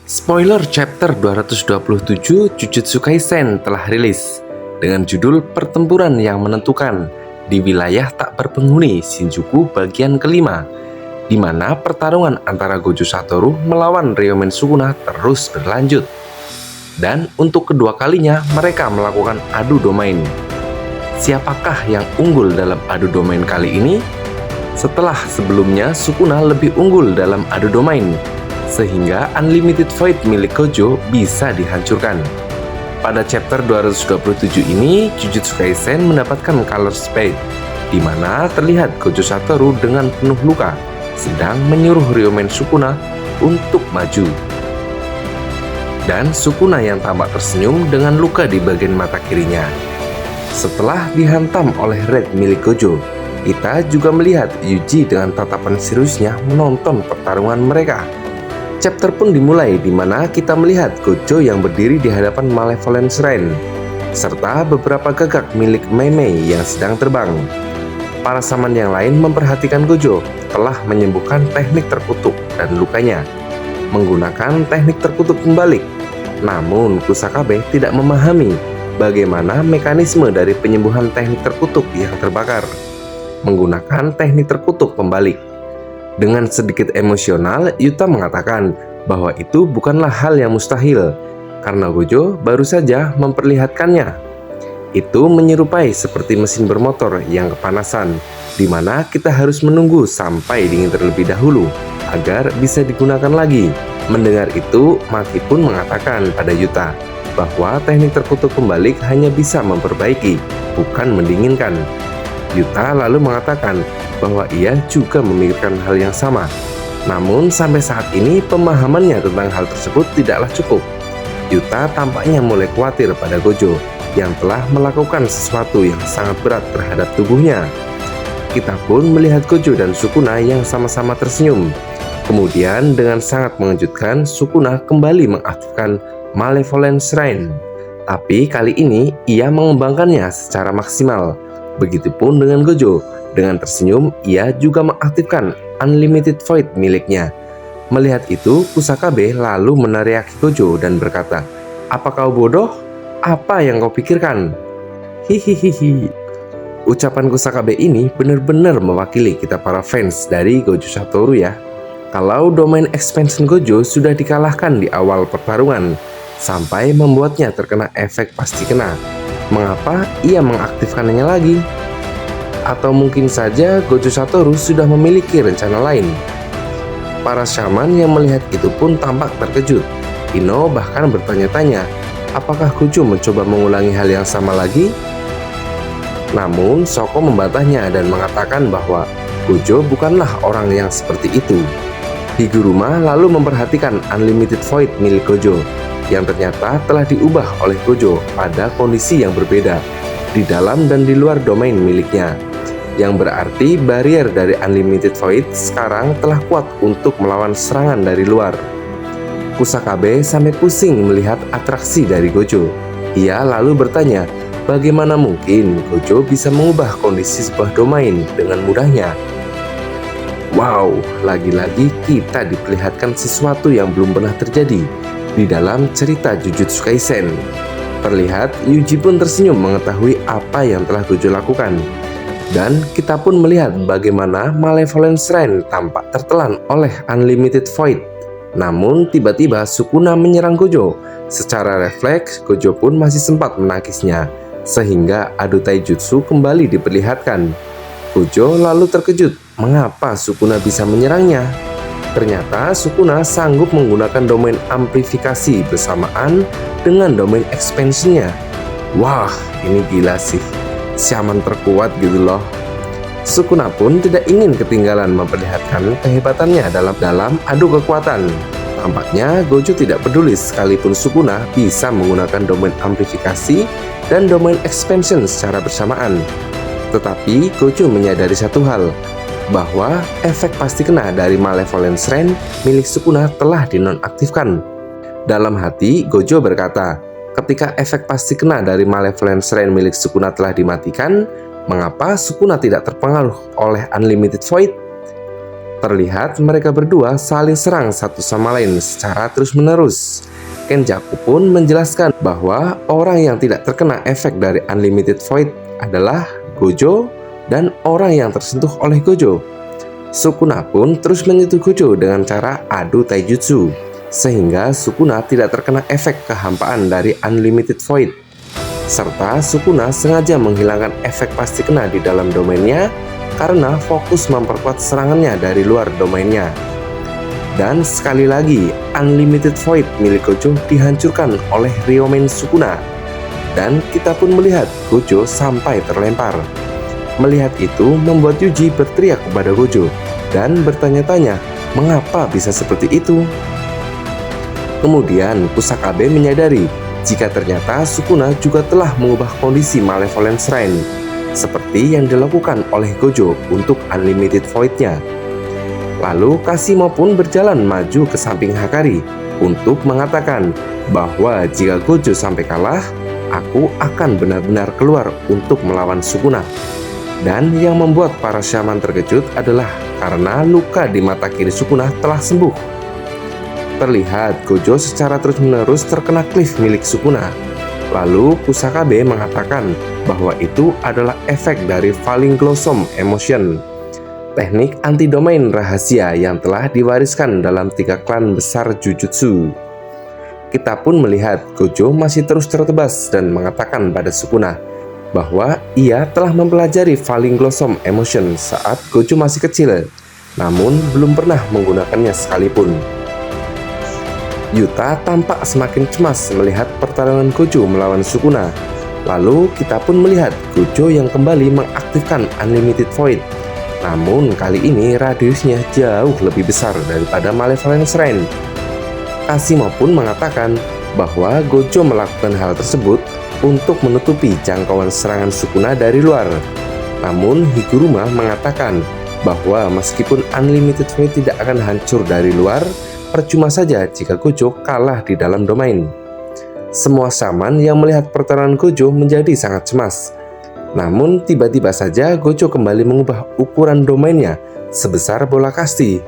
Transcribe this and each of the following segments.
Spoiler chapter 227 Jujutsu Kaisen telah rilis dengan judul Pertempuran yang Menentukan di wilayah tak berpenghuni Shinjuku bagian kelima, di mana pertarungan antara Gojo Satoru melawan Ryomen Sukuna terus berlanjut. Dan untuk kedua kalinya mereka melakukan adu domain. Siapakah yang unggul dalam adu domain kali ini? Setelah sebelumnya Sukuna lebih unggul dalam adu domain, sehingga Unlimited Void milik Gojo bisa dihancurkan. Pada chapter 227 ini, Jujutsu Kaisen mendapatkan color spade, di mana terlihat Gojo Satoru dengan penuh luka, sedang menyuruh Ryomen Sukuna untuk maju. Dan Sukuna yang tampak tersenyum dengan luka di bagian mata kirinya. Setelah dihantam oleh Red milik Gojo, kita juga melihat Yuji dengan tatapan seriusnya menonton pertarungan mereka. Chapter pun dimulai di mana kita melihat Gojo yang berdiri di hadapan Malevolent Shrine, serta beberapa gagak milik Mei Mei yang sedang terbang. Para saman yang lain memperhatikan Gojo telah menyembuhkan teknik terkutuk dan lukanya, menggunakan teknik terkutuk pembalik. Namun Kusakabe tidak memahami bagaimana mekanisme dari penyembuhan teknik terkutuk yang terbakar, menggunakan teknik terkutuk pembalik. Dengan sedikit emosional, Yuta mengatakan bahwa itu bukanlah hal yang mustahil, karena Gojo baru saja memperlihatkannya. Itu menyerupai seperti mesin bermotor yang kepanasan, di mana kita harus menunggu sampai dingin terlebih dahulu, agar bisa digunakan lagi. Mendengar itu, Maki pun mengatakan pada Yuta bahwa teknik terkutuk pembalik hanya bisa memperbaiki, bukan mendinginkan. Yuta lalu mengatakan bahwa ia juga memikirkan hal yang sama. Namun sampai saat ini pemahamannya tentang hal tersebut tidaklah cukup. Yuta tampaknya mulai khawatir pada Gojo yang telah melakukan sesuatu yang sangat berat terhadap tubuhnya. Kita pun melihat Gojo dan Sukuna yang sama-sama tersenyum. Kemudian dengan sangat mengejutkan, Sukuna kembali mengaktifkan Malevolent Shrine. Tapi kali ini ia mengembangkannya secara maksimal. Begitupun dengan Gojo. Dengan tersenyum, ia juga mengaktifkan Unlimited Void miliknya. Melihat itu, Kusakabe lalu meneriaki Gojo dan berkata, "Apa kau bodoh? Apa yang kau pikirkan?" Hihihihi. Ucapan Kusakabe ini benar-benar mewakili kita para fans dari Gojo Satoru ya. Kalau domain expansion Gojo sudah dikalahkan di awal pertarungan, sampai membuatnya terkena efek pasti kena, mengapa ia mengaktifkannya lagi? Atau mungkin saja Gojo Satoru sudah memiliki rencana lain. Para shaman yang melihat itu pun tampak terkejut. Ino bahkan bertanya-tanya, apakah Gojo mencoba mengulangi hal yang sama lagi? Namun Shoko membantahnya dan mengatakan bahwa Gojo bukanlah orang yang seperti itu. Higuruma lalu memperhatikan Unlimited Void milik Gojo, yang ternyata telah diubah oleh Gojo pada kondisi yang berbeda, di dalam dan di luar domain miliknya. Yang berarti barrier dari Unlimited Void sekarang telah kuat untuk melawan serangan dari luar. Kusakabe sampai pusing melihat atraksi dari Gojo. Ia lalu bertanya, bagaimana mungkin Gojo bisa mengubah kondisi sebuah domain dengan mudahnya? Wow, lagi-lagi kita diperlihatkan sesuatu yang belum pernah terjadi di dalam cerita Jujutsu Kaisen. Terlihat Yuji pun tersenyum mengetahui apa yang telah Gojo lakukan. Dan kita pun melihat bagaimana Malevolent Shrine tampak tertelan oleh Unlimited Void. Namun tiba-tiba Sukuna menyerang Gojo. Secara refleks, Gojo pun masih sempat menangkisnya, sehingga adu taijutsu kembali diperlihatkan. Gojo lalu terkejut, mengapa Sukuna bisa menyerangnya? Ternyata Sukuna sanggup menggunakan domain amplifikasi bersamaan dengan domain expansionnya. Wah, ini gila sih. Shaman terkuat gitu loh. Sukuna pun tidak ingin ketinggalan memperlihatkan kehebatannya dalam adu kekuatan. Tampaknya Gojo tidak peduli sekalipun Sukuna bisa menggunakan domain amplifikasi dan domain expansion secara bersamaan. Tetapi Gojo menyadari satu hal, bahwa efek pasti kena dari Malevolent Shrine milik Sukuna telah dinonaktifkan. Dalam hati, Gojo berkata, ketika efek pasti kena dari Malevolent Shrine milik Sukuna telah dimatikan, mengapa Sukuna tidak terpengaruh oleh Unlimited Void? Terlihat mereka berdua saling serang satu sama lain secara terus-menerus. Kenjaku pun menjelaskan bahwa orang yang tidak terkena efek dari Unlimited Void adalah Gojo dan orang yang tersentuh oleh Gojo. Sukuna pun terus menyentuh Gojo dengan cara adu taijutsu, sehingga Sukuna tidak terkena efek kehampaan dari Unlimited Void. Serta Sukuna sengaja menghilangkan efek pasti kena di dalam domainnya karena fokus memperkuat serangannya dari luar domainnya. Dan sekali lagi, Unlimited Void milik Gojo dihancurkan oleh Ryomen Sukuna. Dan kita pun melihat Gojo sampai terlempar. Melihat itu membuat Yuji berteriak kepada Gojo dan bertanya-tanya mengapa bisa seperti itu. Kemudian Kusakabe menyadari jika ternyata Sukuna juga telah mengubah kondisi Malevolent Shrine seperti yang dilakukan oleh Gojo untuk Unlimited Void-nya. Lalu Kashimo pun berjalan maju ke samping Hakari untuk mengatakan bahwa jika Gojo sampai kalah, aku akan benar-benar keluar untuk melawan Sukuna. Dan yang membuat para shaman terkejut adalah karena luka di mata kiri Sukuna telah sembuh. Terlihat Gojo secara terus-menerus terkena cliff milik Sukuna. Lalu Kusakabe mengatakan bahwa itu adalah efek dari Falling Blossom Emotion, teknik anti-domain rahasia yang telah diwariskan dalam 3 klan besar Jujutsu. Kita pun melihat Gojo masih terus tertebas dan mengatakan pada Sukuna bahwa ia telah mempelajari Falling Blossom Emotion saat Gojo masih kecil, namun belum pernah menggunakannya sekalipun. Yuta tampak semakin cemas melihat pertarungan Gojo melawan Sukuna. Lalu kita pun melihat Gojo yang kembali mengaktifkan Unlimited Void. Namun kali ini radiusnya jauh lebih besar daripada Malevolent Shrine. Kashimo pun mengatakan bahwa Gojo melakukan hal tersebut untuk menutupi jangkauan serangan Sukuna dari luar. Namun Higuruma mengatakan bahwa meskipun Unlimited Void tidak akan hancur dari luar, percuma saja jika Gojo kalah di dalam domain. Semua shaman yang melihat pertarungan Gojo menjadi sangat cemas. Namun tiba-tiba saja Gojo kembali mengubah ukuran domainnya sebesar bola kasti.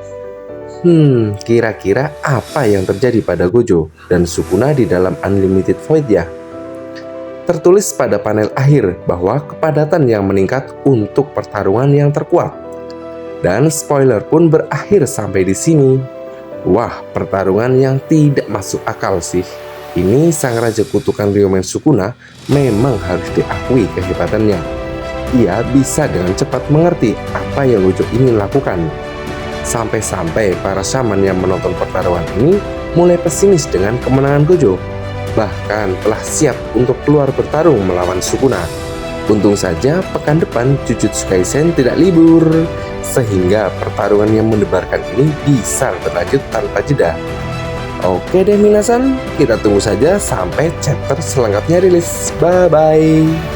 Kira-kira apa yang terjadi pada Gojo dan Sukuna di dalam Unlimited Void ya? Tertulis pada panel akhir bahwa kepadatan yang meningkat untuk pertarungan yang terkuat. Dan spoiler pun berakhir sampai di sini. Wah, pertarungan yang tidak masuk akal sih. Ini sang raja kutukan Ryomen Sukuna memang harus diakui kehebatannya. Ia bisa dengan cepat mengerti apa yang Gojo ingin lakukan. Sampai-sampai para shaman yang menonton pertarungan ini mulai pesimis dengan kemenangan Gojo. Bahkan telah siap untuk keluar bertarung melawan Sukuna. Untung saja pekan depan Jujutsu Kaisen tidak libur, sehingga pertarungan yang mendebarkan ini bisa berlanjut tanpa jeda. Oke deh minasan, kita tunggu saja sampai chapter selengkapnya rilis. Bye-bye.